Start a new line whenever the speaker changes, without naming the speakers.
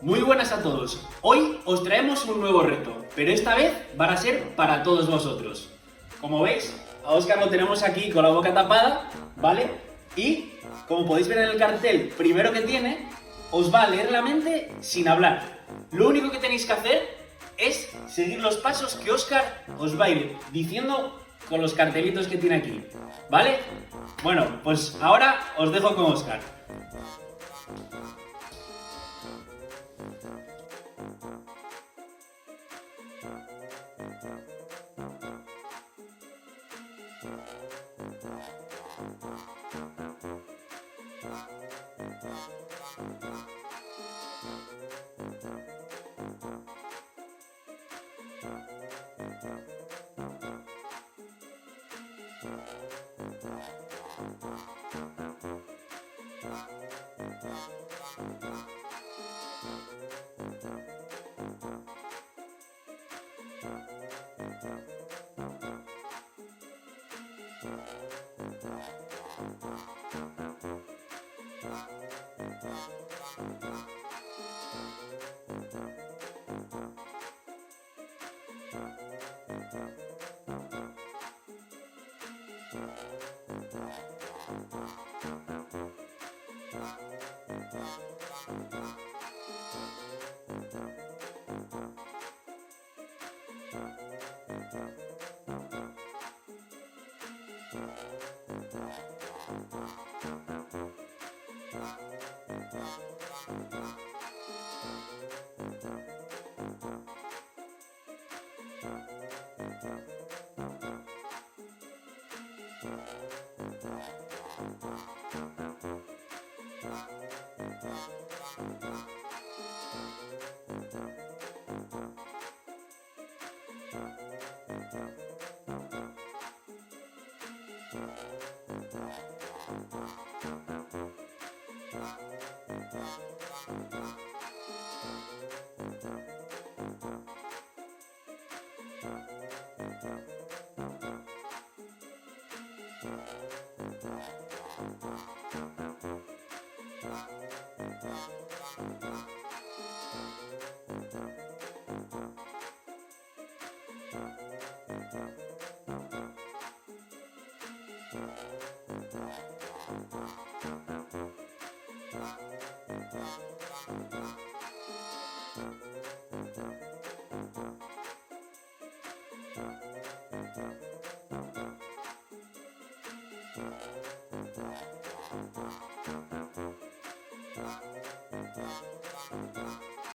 Muy buenas a todos. Hoy os traemos un nuevo reto, pero esta vez van a ser para todos vosotros. Como veis, a Óscar lo tenemos aquí con la boca tapada, ¿vale? Y, como podéis ver en el cartel primero que tiene, os va a leer la mente sin hablar. Lo único que tenéis que hacer es seguir los pasos que Óscar os va a ir diciendo con los cartelitos que tiene aquí, ¿vale? Bueno, pues ahora os dejo con Óscar.